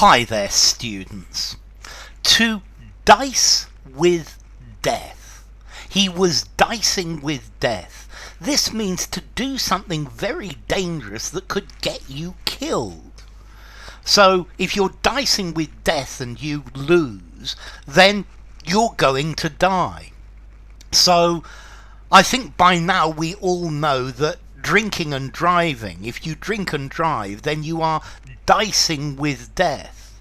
Hi there, students. To dice with death. He was dicing with death. This means to do something very dangerous that could get you killed. So if you're dicing with death and you lose, then you're going to die. So I think by now we all know that drinking and driving, if you drink and drive, then you are dicing with death.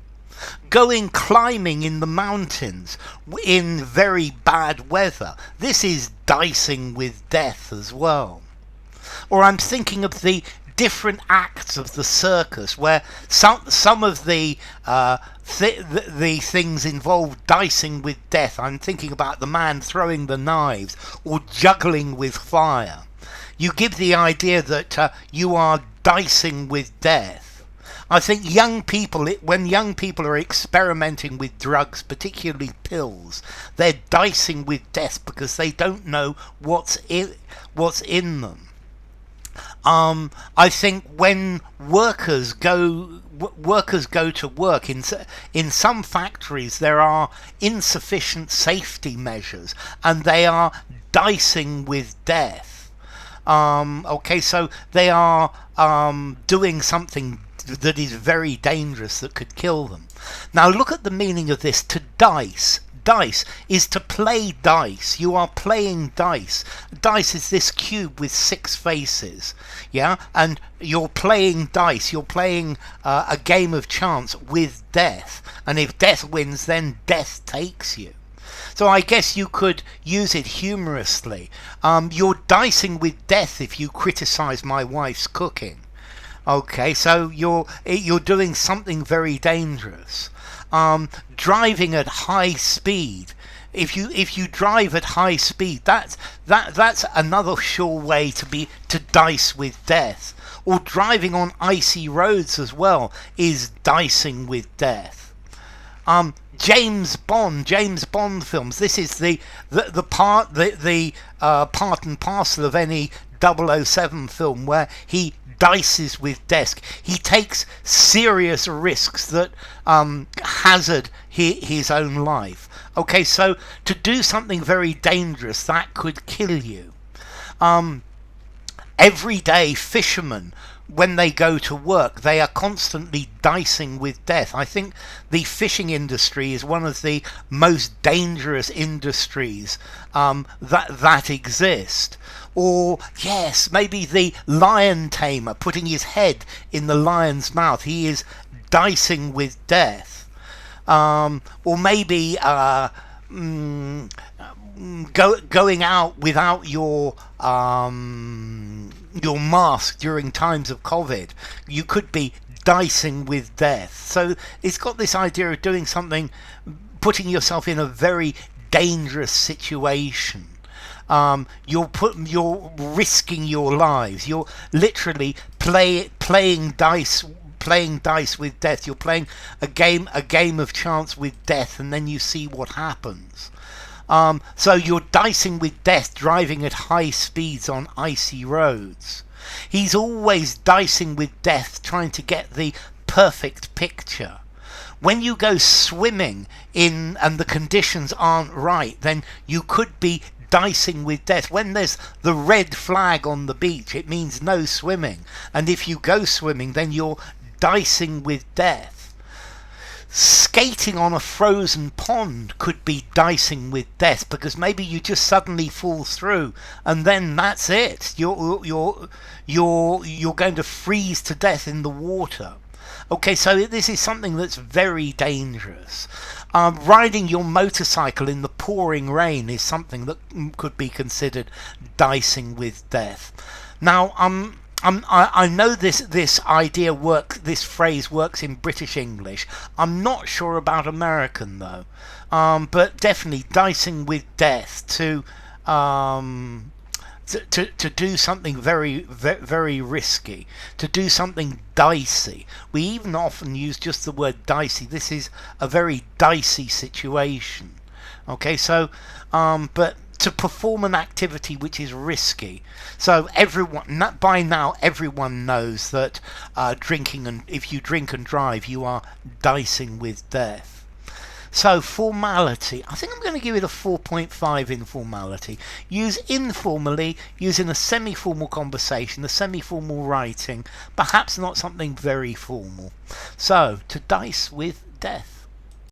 Going climbing in the mountains in very bad weather, this is dicing with death as well. Or I'm thinking of the different acts of the circus where some of the things involve dicing with death. I'm thinking about the man throwing the knives or juggling with fire. You give the idea that you are dicing with death. I think when young people are experimenting with drugs, particularly pills, they're dicing with death because they don't know what's in them. I think when workers go to work in some factories, there are insufficient safety measures, and they are dicing with death. So they are doing something that is very dangerous that could kill them. Now look at the meaning of this. To dice. Dice is to play dice. You are playing dice. Dice is this cube with 6 faces. Yeah? And you're playing dice. You're playing a game of chance with death. And if death wins, then death takes you. So I guess you could use it humorously. You're dicing with death if you criticize my wife's cooking. Okay, so you're doing something very dangerous. Driving at high speed. If you drive at high speed, that's another sure way to dice with death. Or driving on icy roads as well is dicing with death. James Bond films. This is the part and parcel of any 007 film where he dices with death. He takes serious risks that hazard his own life. Okay, so to do something very dangerous that could kill you. Everyday fishermen, when they go to work, they are constantly dicing with death. I think the fishing industry is one of the most dangerous industries that exist. Or, yes, maybe the lion tamer putting his head in the lion's mouth. He is dicing with death. Or maybe going out without your mask during times of COVID. You could be dicing with death. So it's got this idea of doing something, putting yourself in a very dangerous situation. You're risking your lives. You're literally playing dice with death. You're playing a game of chance with death, and then you see what happens. So you're dicing with death, driving at high speeds on icy roads. He's always dicing with death, trying to get the perfect picture. When you go swimming and the conditions aren't right, then you could be dicing with death. When there's the red flag on the beach, it means no swimming. And if you go swimming, then you're dicing with death. Skating on a frozen pond could be dicing with death, because maybe you just suddenly fall through, and then that's it. You're going to freeze to death in the water. Okay, so this is something that's very dangerous. Riding your motorcycle in the pouring rain is something that could be considered dicing with death. Now, I know this idea works. This phrase works in British English. I'm not sure about American though. But definitely dicing with death to do something very, very risky, to do something dicey. We even often use just the word dicey. This is a very dicey situation. Okay, so but to perform an activity which is risky. So everyone, by now, everyone knows that drinking, and if you drink and drive, you are dicing with death. So formality, I think I'm going to give it a 4.5 in formality. Use informally, use in a semi-formal conversation, a semi-formal writing, perhaps not something very formal. So, to dice with death.